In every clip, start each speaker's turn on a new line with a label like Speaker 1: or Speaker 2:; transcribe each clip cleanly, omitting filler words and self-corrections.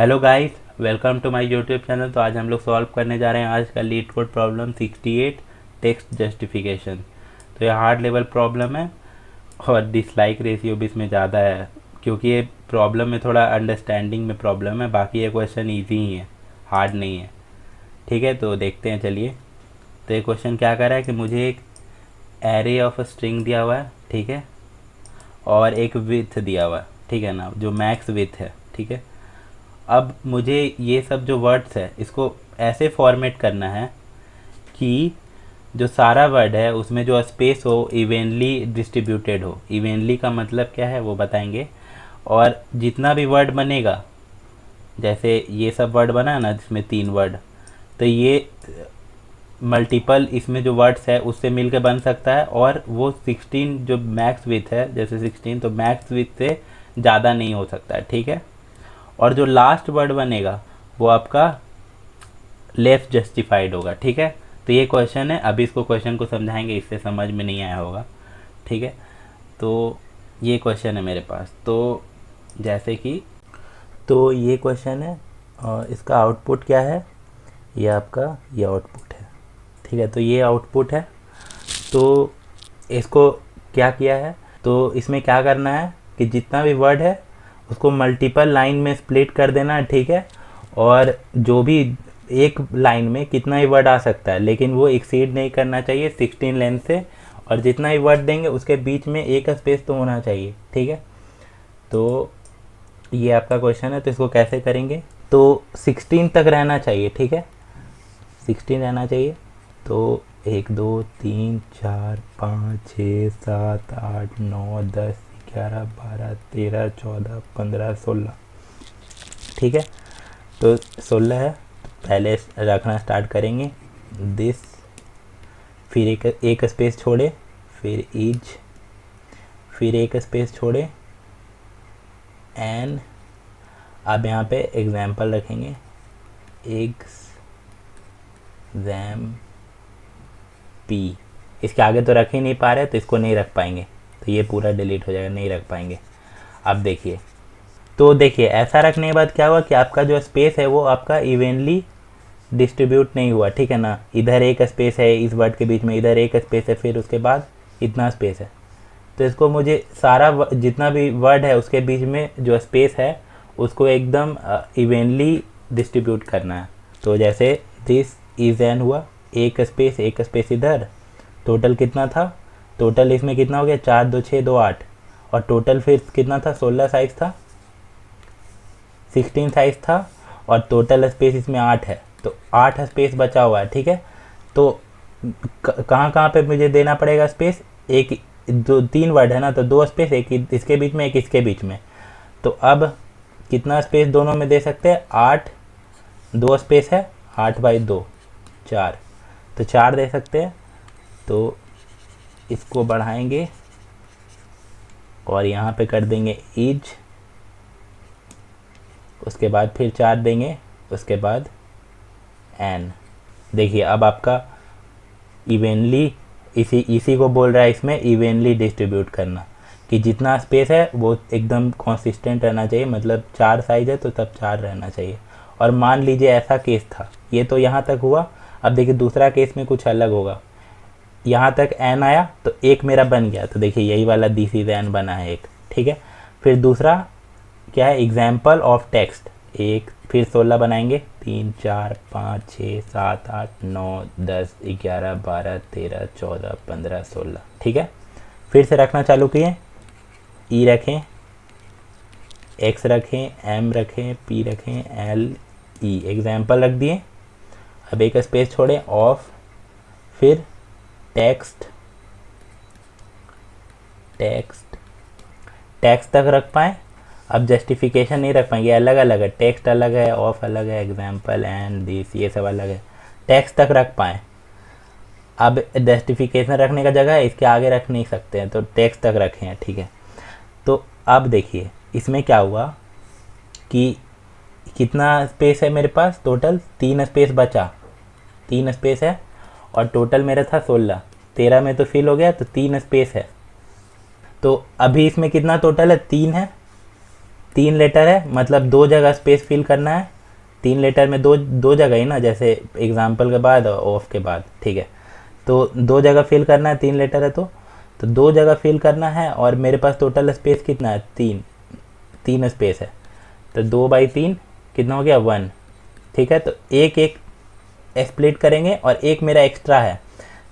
Speaker 1: Hello guys, welcome to my YouTube channel. तो आज हम लोग सॉल्व करने जा रहे हैं आज का leet code problem 68 text justification. तो ये हार्ड लेवल प्रॉब्लम है और डिसलाइक रेशियो भी इसमें ज़्यादा है, क्योंकि ये प्रॉब्लम में थोड़ा अंडरस्टैंडिंग में प्रॉब्लम है। बाकी ये क्वेश्चन ईजी ही है, हार्ड नहीं है। ठीक है, तो देखते हैं चलिए। तो ये क्वेश्चन क्या कर रहा है कि मुझे एक एरे ऑफ स्ट्रिंग दिया हुआ है, ठीक है, और एक विथ दिया हुआ है, ठीक है ना, जो मैक्स विथ है, ठीक है। अब मुझे ये सब जो वर्ड्स है इसको ऐसे फॉर्मेट करना है कि जो सारा वर्ड है उसमें जो स्पेस हो इवेनली डिस्ट्रीब्यूटेड हो। इवेनली का मतलब क्या है वो बताएंगे। और जितना भी वर्ड बनेगा, जैसे ये सब वर्ड बना है ना जिसमें 3 वर्ड, तो ये मल्टीपल इसमें जो वर्ड्स है उससे मिलकर बन सकता है। और वो 16 जो मैक्स विथ है, जैसे 16, तो मैक्स विथ से ज़्यादा नहीं हो सकता है, ठीक है। और जो लास्ट वर्ड बनेगा वो आपका लेफ्ट जस्टिफाइड होगा, ठीक है। तो ये क्वेश्चन है, अभी इसको क्वेश्चन को समझाएंगे, इससे समझ में नहीं आया होगा, ठीक है। तो ये क्वेश्चन है मेरे पास। तो जैसे कि तो ये क्वेश्चन है और इसका आउटपुट क्या है, ये आपका ये आउटपुट है, ठीक है। तो ये आउटपुट है। तो इसको क्या किया है, तो इसमें क्या करना है कि जितना भी वर्ड है उसको मल्टीपल लाइन में स्प्लिट कर देना है, ठीक है। और जो भी एक लाइन में कितना ही वर्ड आ सकता है, लेकिन वो एक्सीड नहीं करना चाहिए 16 लेंथ से। और जितना ही वर्ड देंगे उसके बीच में एक स्पेस तो होना चाहिए, ठीक है। तो ये आपका क्वेश्चन है। तो इसको कैसे करेंगे, तो 16 तक रहना चाहिए, ठीक है, 16 रहना चाहिए। तो 1 2 3 4 5 6 7 8 9 10 11 12 13 14 15 16, ठीक है। तो 16 है, तो पहले रखना स्टार्ट करेंगे दिस, फिर एक स्पेस छोड़े, फिर इज, फिर एक स्पेस छोड़े, एन। अब यहाँ पे एग्जाम्पल रखेंगे, एग्जाम पी। इसके आगे तो रख ही नहीं पा रहे, तो इसको नहीं रख पाएंगे, तो ये पूरा डिलीट हो जाएगा, नहीं रख पाएंगे। अब देखिए, तो देखिए ऐसा रखने के बाद क्या हुआ कि आपका जो स्पेस है वो आपका इवेनली डिस्ट्रीब्यूट नहीं हुआ, ठीक है ना। इधर एक स्पेस है इस वर्ड के बीच में, इधर एक स्पेस है, फिर उसके बाद इतना स्पेस है। तो इसको मुझे सारा जितना भी वर्ड है उसके बीच में जो स्पेस है उसको एकदम इवेनली डिस्ट्रीब्यूट करना है। तो जैसे दिस इज एन हुआ, एक स्पेस इधर, टोटल कितना था, टोटल इसमें कितना हो गया, 4 2 6 2 8। और टोटल फिर कितना था, 16 साइज था, 16 साइज था। और टोटल स्पेस इसमें 8 है, तो 8 स्पेस बचा हुआ है, ठीक है। तो कहाँ कहाँ पे मुझे देना पड़ेगा स्पेस, एक दो 3 वर्ड है ना, तो 2 स्पेस, एक इसके बीच में एक इसके बीच में। तो अब कितना स्पेस दोनों में दे सकते हैं, 8, 2 स्पेस है, 8/2 4, तो 4 दे सकते हैं। तो इसको बढ़ाएंगे और यहाँ पे कर देंगे इज, उसके बाद फिर 4 देंगे, उसके बाद एन। देखिए अब आपका इवेनली इसी को बोल रहा है इसमें इवेनली डिस्ट्रीब्यूट करना, कि जितना स्पेस है वो एकदम कॉन्सिस्टेंट रहना चाहिए, मतलब 4 साइज है तो तब 4 रहना चाहिए। और मान लीजिए ऐसा केस था, ये तो यहाँ तक हुआ। अब देखिए दूसरा केस में कुछ अलग होगा, यहाँ तक एन आया तो एक मेरा बन गया, तो देखिए यही वाला दिस इज एन बना है एक, ठीक है। फिर दूसरा क्या है, एग्जाम्पल ऑफ टेक्स्ट, एक, फिर 16 बनाएंगे, 3 4 5 6 7 8 9 10 11 12 13 14 15 16, ठीक है। फिर से रखना चालू किए, ई रखें, एक्स रखें, एम रखें, पी रखें, एल ई, एग्जाम्पल रख दिए। अब एक स्पेस छोड़े, ऑफ, फिर टेक्स्ट, टेक्स्ट टेक्स्ट तक रख पाए। अब जस्टिफिकेशन नहीं रख पाएंगे, अलग अलग है, टेक्स्ट अलग है, ऑफ अलग है, एग्जाम्पल एंड दिस ये सब अलग है, टेक्स्ट तक रख पाए। अब जस्टिफिकेशन रखने का जगह है, इसके आगे रख नहीं सकते हैं, तो टेक्स्ट तक रखे हैं, ठीक है। तो अब देखिए इसमें क्या हुआ कि कितना स्पेस है मेरे पास, टोटल 3 स्पेस बचा, 3 स्पेस है। और टोटल मेरा था 16, 13 में तो फिल हो गया, तो 3 स्पेस है। तो अभी इसमें कितना टोटल है, 3 है, 3 लेटर है, मतलब 2 जगह स्पेस फिल करना है। 3 लेटर में दो दो जगह ही ना, जैसे एग्जाम्पल के बाद और ऑफ के बाद, ठीक है। तो 2 जगह फिल करना है, 3 लेटर है तो 2 जगह फिल करना है। और मेरे पास टोटल स्पेस कितना है, 3 स्पेस है। तो 2/3 कितना हो गया, 1, ठीक है। तो एक एक स्प्लिट करेंगे और एक मेरा एक्स्ट्रा है,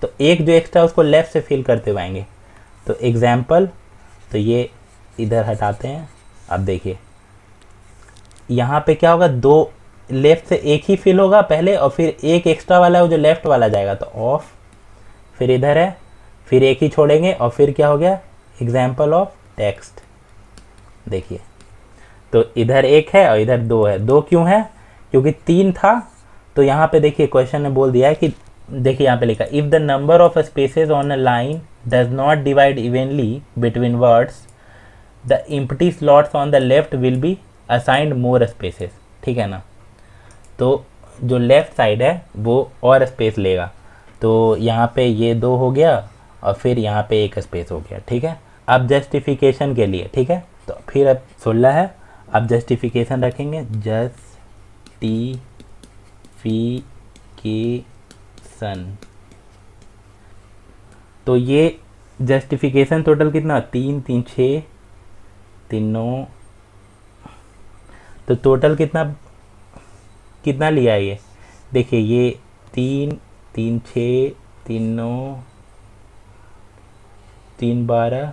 Speaker 1: तो एक जो एक्स्ट्रा उसको लेफ़्ट से फिल करते हुए आएंगे। तो एग्जाम्पल, तो ये इधर हटाते हैं। अब देखिए यहाँ पे क्या होगा, 2 लेफ़्ट से एक ही फिल होगा पहले, और फिर एक एक्स्ट्रा वाला है वो जो लेफ़्ट वाला जाएगा, तो ऑफ, फिर इधर है, फिर एक ही छोड़ेंगे, और फिर क्या हो गया, एग्जाम्पल ऑफ टेक्स्ट। देखिए तो इधर एक है और इधर 2 है। 2 क्यों है, क्योंकि 3 था। तो यहाँ पे देखिए क्वेश्चन ने बोल दिया है कि, देखिए यहाँ पे लिखा, if the number of spaces on a line does not divide evenly between words the empty slots on the left will be assigned more spaces, ठीक है ना। तो जो लेफ़्ट साइड है वो और स्पेस लेगा। तो यहाँ पे ये 2 हो गया और फिर यहाँ पे एक स्पेस हो गया, ठीक है। अब जस्टिफिकेशन के लिए, ठीक है, तो फिर अब 16 है। अब जस्टिफिकेशन रखेंगे, जस्टिफिकेशन। तो ये जस्टिफिकेशन टोटल कितना, 3 3 6 3 9, तो टोटल कितना कितना लिया है ये, देखिए ये 3 3 6 3 9 3 12,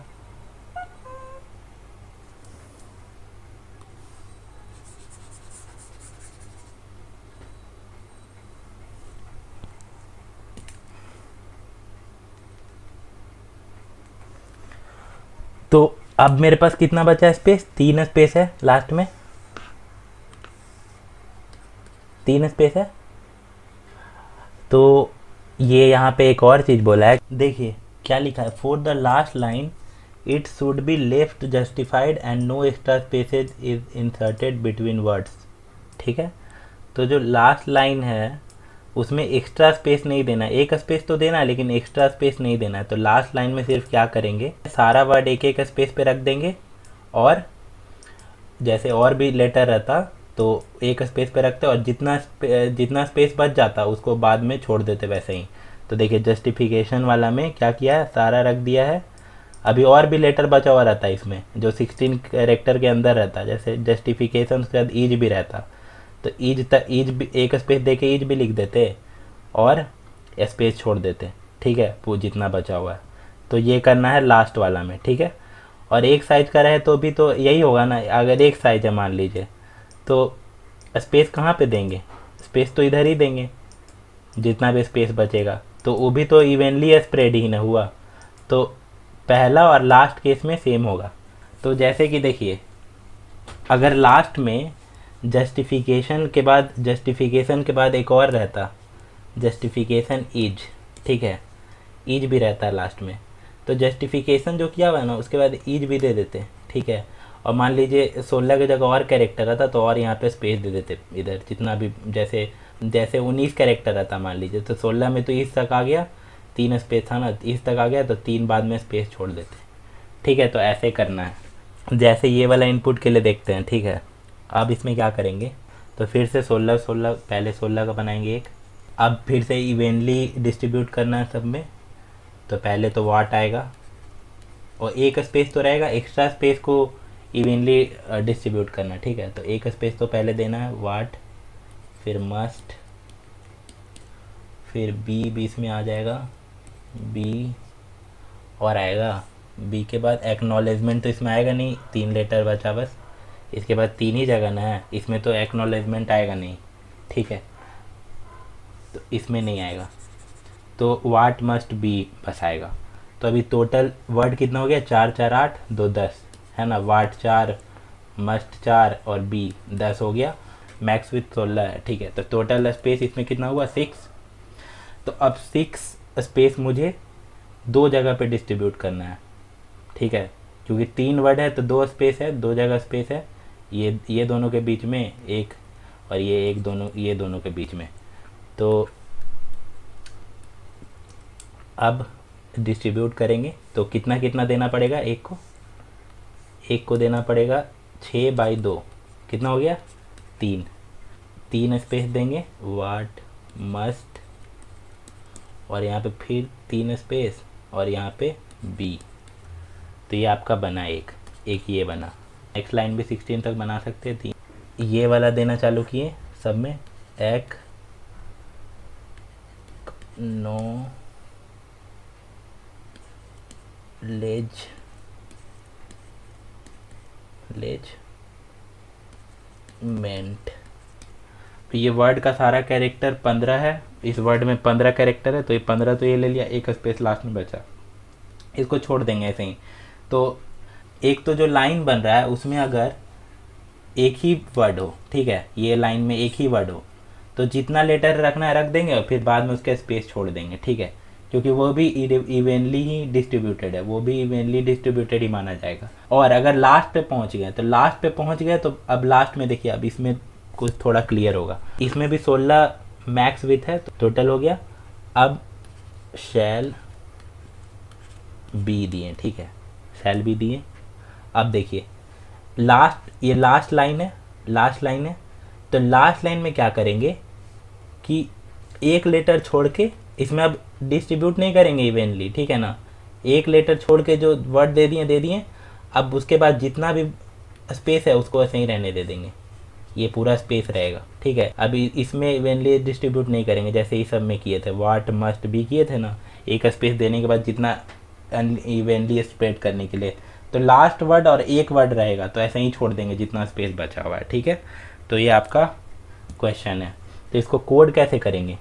Speaker 1: तो अब मेरे पास कितना बचा है स्पेस, 3 स्पेस है लास्ट में, 3 स्पेस है। तो ये यहाँ पे एक और चीज़ बोला है, देखिए क्या लिखा है, for the last line it should be left justified and no extra spaces is inserted between words, ठीक है। तो जो लास्ट लाइन है उसमें एक्स्ट्रा स्पेस नहीं देना है, एक स्पेस तो देना है लेकिन एक्स्ट्रा स्पेस नहीं देना है। तो लास्ट लाइन में सिर्फ क्या करेंगे, सारा वर्ड एक एक स्पेस पे रख देंगे, और जैसे और भी लेटर रहता तो एक स्पेस पे रखते और जितना स्पेस बच जाता उसको बाद में छोड़ देते वैसे ही। तो देखिए जस्टिफिकेशन वाला में क्या किया है, सारा रख दिया है। अभी और भी लेटर बचा हुआ रहता है इसमें जो 16 कैरेक्टर के अंदर रहता है, जैसे जस्टिफिकेशन उसके बाद ईज भी रहता, तो ईज भी एक स्पेस दे के ईज भी लिख देते और स्पेस छोड़ देते, ठीक है, वो जितना बचा हुआ है। तो ये करना है लास्ट वाला में, ठीक है। और एक साइज का रहे तो भी तो यही होगा ना, अगर एक साइज है मान लीजिए तो स्पेस कहाँ पे देंगे, स्पेस तो इधर ही देंगे जितना भी स्पेस बचेगा, तो वो भी तो इवनली स्प्रेड ही ना हुआ। तो पहला और लास्ट केस में सेम होगा। तो जैसे कि देखिए अगर लास्ट में जस्टिफिकेशन के बाद एक और रहता, जस्टिफिकेशन इज, ठीक है, इज भी रहता है लास्ट में, तो जस्टिफिकेशन जो किया हुआ है ना उसके बाद इज भी दे देते, ठीक है। और मान लीजिए 16 की जगह और कैरेक्टर रहता तो और यहाँ पे स्पेस दे देते इधर जितना भी, जैसे जैसे 19 कैरेक्टर रहता मान लीजिए, तो 16 में तो इस तक आ गया, 3 स्पेस था ना, इस तक आ गया तो 3 बाद में स्पेस छोड़ देते, ठीक है। तो ऐसे करना है, जैसे ये वाला इनपुट के लिए देखते हैं, ठीक है। अब इसमें क्या करेंगे, तो फिर से 16 पहले 16 का बनाएंगे एक। अब फिर से इवेंटली डिस्ट्रीब्यूट करना है सब में, तो पहले तो वाट आएगा और एक स्पेस तो रहेगा, एक्स्ट्रा स्पेस को इवेंटली डिस्ट्रीब्यूट करना, ठीक है। तो एक स्पेस तो पहले देना है वाट, फिर मस्ट, फिर बी बीच में आ जाएगा, बी और आएगा बी के बाद एक्नॉलेजमेंट, तो इसमें आएगा नहीं, 3 लेटर बचा बस, इसके बाद 3 ही जगह ना है, इसमें तो एक्नॉलेजमेंट आएगा नहीं, ठीक है, तो इसमें नहीं आएगा। तो वाट मस्ट बी बस आएगा। तो अभी टोटल वर्ड कितना हो गया, 4 4 8 2 10 है ना, वाट 4 मस्ट 4 और बी 10 हो गया, मैक्स विथ 16 है, ठीक है। तो टोटल स्पेस इसमें कितना हुआ, 6। तो अब 6 स्पेस मुझे 2 जगह पे डिस्ट्रीब्यूट करना है, ठीक है, क्योंकि 3 वर्ड है तो 2 स्पेस है, 2 जगह स्पेस है, ये दोनों के बीच में एक, और ये एक दोनों, ये दोनों के बीच में। तो अब डिस्ट्रीब्यूट करेंगे तो कितना कितना देना पड़ेगा, एक को देना पड़ेगा 6/2 कितना हो गया 3, 3 स्पेस देंगे वाट मस्ट, और यहाँ पे फिर 3 स्पेस और यहाँ पे बी। तो ये आपका बना एक ये बना। नेक्स्ट लाइन भी 16 तक बना सकते हैं। ये वाला देना चालू किए सब में, एक नो लेज मेंट। तो ये वर्ड का सारा कैरेक्टर 15 है, इस वर्ड में 15 कैरेक्टर है, तो ये 15 तो ये ले लिया, एक स्पेस लास्ट में बचा, इसको छोड़ देंगे ऐसे ही। तो एक तो जो लाइन बन रहा है उसमें अगर एक ही वर्ड हो, ठीक है, ये लाइन में एक ही वर्ड हो तो जितना लेटर रखना है रख देंगे और फिर बाद में उसका स्पेस छोड़ देंगे, ठीक है, क्योंकि वो भी इवेनली ही डिस्ट्रीब्यूटेड है, वो भी इवेनली डिस्ट्रीब्यूटेड ही माना जाएगा। और अगर लास्ट पे पहुंच गए तो अब लास्ट में देखिए, अब इसमें कुछ थोड़ा क्लियर होगा। इसमें भी 16 मैक्स विथ है, तो टोटल हो गया। अब शैल बी दिए, ठीक है, शैल बी दिए। अब देखिए ये लास्ट लाइन है, तो लास्ट लाइन में क्या करेंगे कि एक लेटर छोड़ के, इसमें अब डिस्ट्रीब्यूट नहीं करेंगे इवेनली, ठीक है ना, एक लेटर छोड़ के जो वर्ड दे दिए, अब उसके बाद जितना भी स्पेस है उसको ऐसे ही रहने दे देंगे, ये पूरा स्पेस रहेगा, ठीक है। अभी इसमें इवेनली डिस्ट्रीब्यूट नहीं करेंगे जैसे इस सब में किए थे, वाट मस्ट बी किए थे ना, एक स्पेस देने के बाद जितना इवेनली स्प्रेड करने के लिए, तो लास्ट वर्ड और एक वर्ड रहेगा, तो ऐसे ही छोड़ देंगे जितना स्पेस बचा हुआ है, ठीक है। तो ये आपका क्वेश्चन है। तो इसको कोड कैसे करेंगे,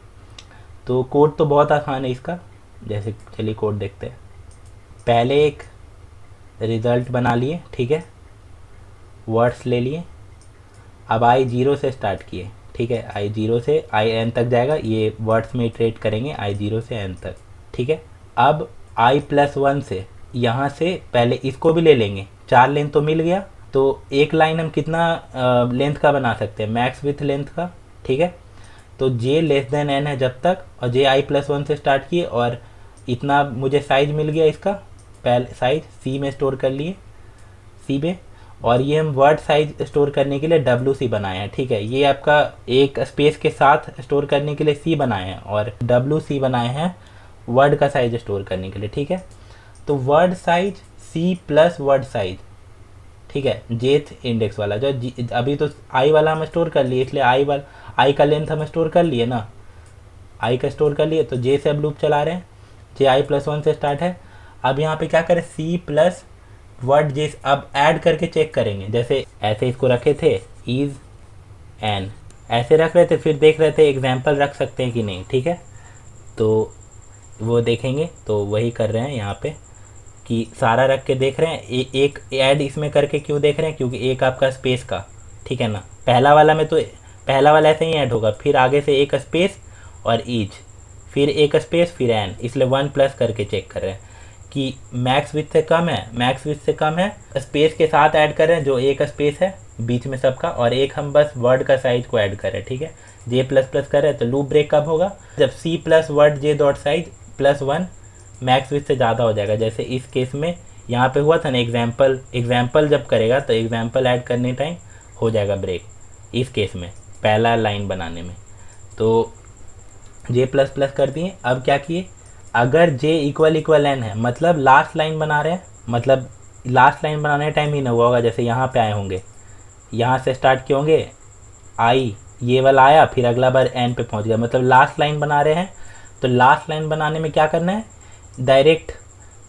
Speaker 1: तो कोड तो बहुत आसान है इसका, जैसे चलिए कोड देखते हैं। पहले एक रिज़ल्ट बना लिए, ठीक है, वर्ड्स ले लिए। अब i0 से स्टार्ट किए, ठीक है, i0 से in तक जाएगा, ये वर्ड्स में इटरेट करेंगे i0 से n तक, ठीक है। अब i+1 से यहाँ से पहले इसको भी ले लेंगे, 4 लेंथ तो मिल गया, तो एक लाइन हम कितना लेंथ का बना सकते हैं, मैक्स विथ लेंथ का, ठीक है। तो j लेस देन n है जब तक, और j i+1 से स्टार्ट किए, और इतना मुझे साइज मिल गया इसका, पहले साइज c में स्टोर कर लिए, c में, और ये हम वर्ड साइज स्टोर करने के लिए wc बनाए हैं, ठीक है। ये आपका एक स्पेस के साथ स्टोर करने के लिए c बनाए हैं, और wc बनाए हैं वर्ड का साइज स्टोर करने के लिए, ठीक है। तो word size c plus word size, ठीक है, जेथ इंडेक्स वाला, जो अभी तो i वाला हम स्टोर कर लिए, इसलिए i का लेंथ हम स्टोर कर लिए ना, i का स्टोर कर लिए, तो j से अब लूप चला रहे हैं, j i+1 से स्टार्ट है। अब यहाँ पे क्या करें, c प्लस वर्ड j, अब ऐड करके चेक करेंगे, जैसे ऐसे इसको रखे थे इज एन, ऐसे रख रहे थे, फिर देख रहे थे एग्जाम्पल रख सकते हैं कि नहीं, ठीक है, तो वो देखेंगे, तो वही कर रहे हैं यहाँ पे कि सारा रख के देख रहे हैं। एक ऐड इसमें करके क्यों देख रहे हैं, क्योंकि एक आपका स्पेस का, ठीक है ना, पहला वाला में तो पहला वाला ऐसे ही ऐड होगा, फिर आगे से एक स्पेस और ईच, फिर एक स्पेस फिर एन, इसलिए 1+ करके चेक कर रहे हैं कि मैक्स विथ से कम है, स्पेस के साथ ऐड कर रहे हैं, जो एक स्पेस है बीच में सबका, और एक हम बस वर्ड का साइज को ऐड कर रहे हैं, ठीक है, j++ कर रहे हैं। तो लूप ब्रेक कब होगा, जब c plus word j dot size +1 max with से ज़्यादा हो जाएगा, जैसे इस केस में यहाँ पे हुआ था ना, एग्जाम्पल जब करेगा तो एग्जाम्पल ऐड करने टाइम हो जाएगा ब्रेक, इस केस में पहला लाइन बनाने में, तो j++ कर दिए। अब क्या किए, अगर j == n है, मतलब लास्ट लाइन बना रहे हैं, मतलब लास्ट लाइन बनाने टाइम ही ना हुआ होगा, जैसे यहाँ पे आए होंगे, यहाँ से स्टार्ट किए होंगे, i ये वाला आया, फिर अगला बार n पे पहुँच गया, मतलब लास्ट लाइन बना रहे हैं। तो लास्ट लाइन बनाने में क्या करना है, डायरेक्ट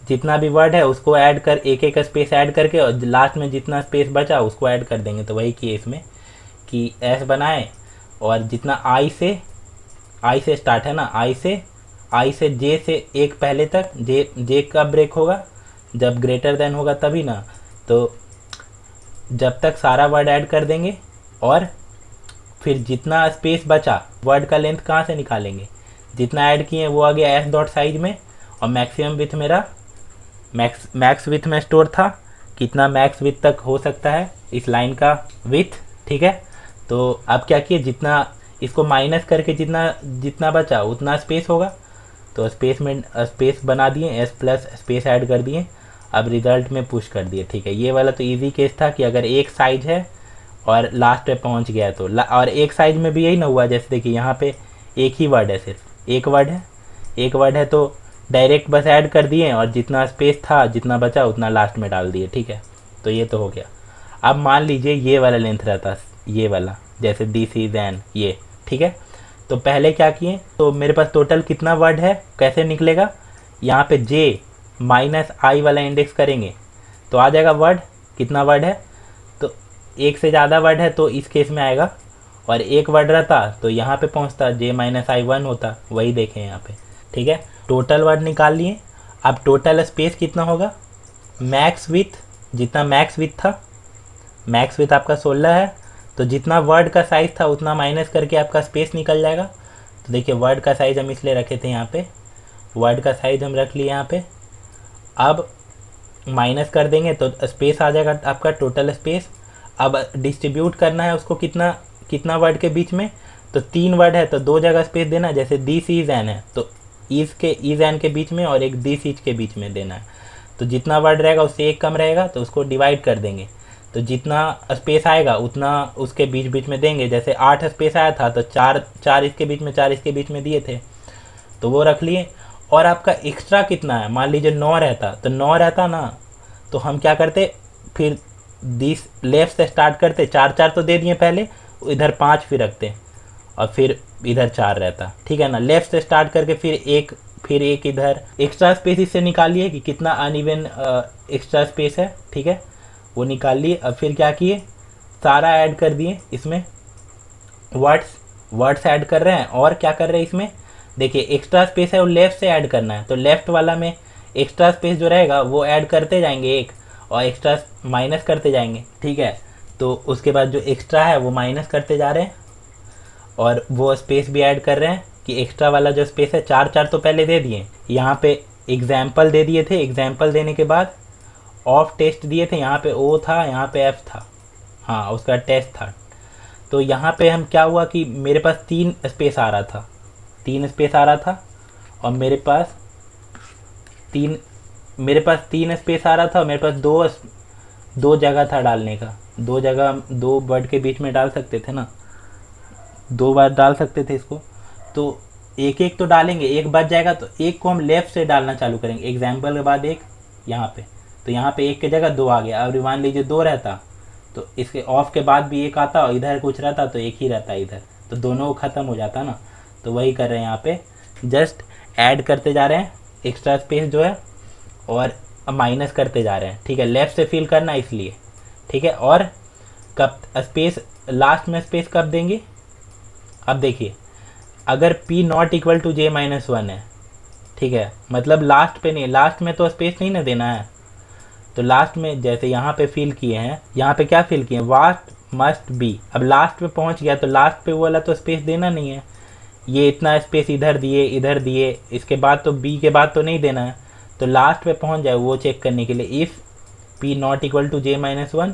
Speaker 1: जितना भी वर्ड है उसको ऐड कर, एक स्पेस ऐड करके, और लास्ट में जितना स्पेस बचा उसको ऐड कर देंगे। तो वही किए इसमें कि s बनाए, और जितना i से स्टार्ट है ना, i से j से एक पहले तक, j कब ब्रेक होगा, जब ग्रेटर देन होगा तभी ना, तो जब तक सारा वर्ड ऐड कर देंगे, और फिर जितना स्पेस बचा वर्ड का लेंथ कहाँ से निकालेंगे, जितना ऐड किए वो आ गया s डॉट साइज में, और मैक्सिमम विथ मेरा मैक्स विथ में स्टोर था, कितना मैक्स विथ तक हो सकता है इस लाइन का विथ, ठीक है। तो अब क्या किए, जितना इसको माइनस करके जितना बचा उतना स्पेस होगा, तो स्पेस बना दिए, s+ स्पेस ऐड कर दिए। अब रिजल्ट में पुश कर दिए। ठीक है, ये वाला तो इजी केस था कि अगर एक साइज है और लास्ट पे पहुंच गया तो और एक साइज में भी यही ना हुआ। जैसे देखिए यहाँ पे एक ही वर्ड है, सिर्फ एक वर्ड है, एक वर्ड है तो डायरेक्ट बस ऐड कर दिए और जितना स्पेस था जितना बचा उतना लास्ट में डाल दिए। ठीक है, तो ये तो हो गया। अब मान लीजिए ये वाला लेंथ रहता, ये वाला, जैसे दिस इज एन ये। ठीक है, तो पहले क्या किए, तो मेरे पास टोटल कितना वर्ड है कैसे निकलेगा, यहाँ पे जे माइनस आई वाला इंडेक्स करेंगे तो आ जाएगा वर्ड, कितना वर्ड है, तो एक से ज़्यादा वर्ड है तो इस केस में आएगा, और एक वर्ड रहता तो यहाँ पे पहुँचता जे माइनस आई 1 होता, वही देखें यहाँ पे। ठीक है, टोटल वर्ड निकाल लिए। अब टोटल स्पेस कितना होगा, मैक्स विथ, जितना मैक्स विथ था, मैक्स विथ आपका 16 है, तो जितना वर्ड का साइज़ था उतना माइनस करके आपका स्पेस निकल जाएगा। तो देखिए वर्ड का साइज़ हम इसलिए रखे थे यहाँ पे, वर्ड का साइज़ हम रख लिए यहाँ पे। अब माइनस कर देंगे तो स्पेस आ जाएगा आपका टोटल स्पेस। अब डिस्ट्रीब्यूट करना है उसको कितना कितना वर्ड के बीच में, तो 3 वर्ड है तो 2 जगह स्पेस देना। जैसे दिस इज एन है तो इज एन के बीच में और एक दिस इज के बीच में देना है। तो जितना वर्ड रहेगा उससे एक कम रहेगा तो उसको डिवाइड कर देंगे, तो जितना स्पेस आएगा उतना उसके बीच बीच में देंगे। जैसे 8 स्पेस आया था तो 4 इसके बीच में 4 इसके बीच में दिए थे तो वो रख लिए। और आपका एक्स्ट्रा कितना है, मान लीजिए 9 रहता, तो 9 रहता ना तो हम क्या करते, फिर दिस लेफ्ट से स्टार्ट करते, 4 तो दे दिए पहले, इधर 5 फिर रखते और फिर इधर 4 रहता। ठीक है ना, लेफ्ट से स्टार्ट करके फिर एक इधर एक्स्ट्रा स्पेस इससे निकालिए कि कितना अनइवन एक्स्ट्रा स्पेस है। ठीक है, वो निकाल लिए। अब फिर क्या किए, सारा ऐड कर दिए इसमें, वर्ड्स ऐड कर रहे हैं और क्या कर रहे हैं इसमें, देखिए एक्स्ट्रा स्पेस है वो लेफ़्ट से ऐड करना है, तो लेफ़्ट वाला में एक्स्ट्रा स्पेस जो रहेगा वो ऐड करते जाएंगे एक, और एक्स्ट्रा माइनस करते जाएंगे। ठीक है, तो उसके बाद जो एक्स्ट्रा है वो माइनस करते जा रहे हैं और वो स्पेस भी ऐड कर रहे हैं कि एक्स्ट्रा वाला जो स्पेस है 4 तो पहले दे दिए, यहाँ पे एग्जाम्पल दे दिए थे, एग्जाम्पल देने के बाद ऑफ टेस्ट दिए थे, यहाँ पे ओ था यहाँ पे एफ था, हाँ उसका टेस्ट था। तो यहाँ पे हम क्या हुआ कि मेरे पास 3 स्पेस आ रहा था, 3 स्पेस आ रहा था और मेरे पास 3 स्पेस आ रहा था और मेरे पास दो जगह था डालने का, 2 जगह 2 वर्ड के बीच में डाल सकते थे ना, 2 बार डाल सकते थे इसको, तो एक तो डालेंगे, एक बच जाएगा तो एक को हम लेफ़्ट से डालना चालू करेंगे, एग्जाम्पल के बाद एक यहाँ पे, तो यहाँ पे एक की जगह 2 आ गया। अब मान लीजिए 2 रहता तो इसके ऑफ के बाद भी एक आता और इधर कुछ रहता तो एक ही रहता इधर, तो दोनों ख़त्म हो जाता ना। तो वही कर रहे हैं यहाँ पे, जस्ट ऐड करते जा रहे हैं एक्स्ट्रा स्पेस जो है और माइनस करते जा रहे हैं। ठीक है, लेफ़्ट से फिल करना इसलिए। ठीक है, और कब स्पेस लास्ट में स्पेस कब देंगे, अब देखिए अगर p not equal to j minus 1 है, ठीक है, मतलब लास्ट पे नहीं, लास्ट में तो स्पेस नहीं ना देना है, तो लास्ट में जैसे यहाँ पे फिल किए हैं, यहाँ पे क्या फिल किए हैं, वाट मस्ट बी। अब लास्ट पे पहुँच गया तो लास्ट पे वो वाला तो स्पेस देना नहीं है, ये इतना स्पेस इधर दिए, इसके बाद तो b के बाद तो नहीं देना है, तो लास्ट पे पहुँच जाए वो चेक करने के लिए। If p not equal to j minus 1,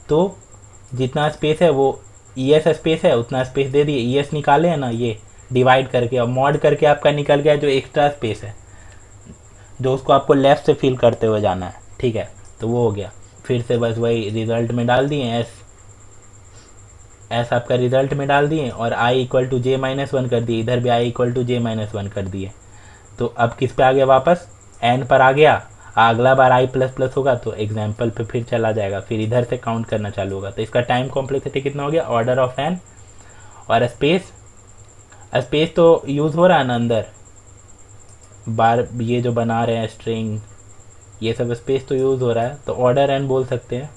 Speaker 1: तो जितना स्पेस है वो ES स्पेस है उतना स्पेस दे दिए, ES निकाले हैं ना, ये डिवाइड करके और मॉड करके आपका निकल गया जो एक्स्ट्रा स्पेस है, जो उसको आपको लेफ़्ट से फिल करते हुए जाना है। ठीक है, तो वो हो गया। फिर से बस वही रिज़ल्ट में डाल दिए, एस आपका रिज़ल्ट में डाल दिए और i equal to j minus 1 कर दिए, इधर भी i equal to j minus 1 कर दिए। तो अब किस पे आ गया, वापस n पर आ गया। अगला बार i प्लस प्लस होगा तो एग्जाम्पल पे फिर चला जाएगा, फिर इधर से काउंट करना चालू होगा। तो इसका टाइम कॉम्प्लेक्सिटी कितना हो गया, ऑर्डर ऑफ n। और स्पेस तो यूज़ हो रहा है ना अंदर, बार ये जो बना रहे हैं स्ट्रिंग, ये सब स्पेस तो यूज़ हो रहा है, तो ऑर्डर n बोल सकते हैं।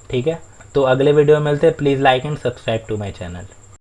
Speaker 1: ठीक है, तो अगले वीडियो में मिलते हैं। Please like and subscribe to my channel.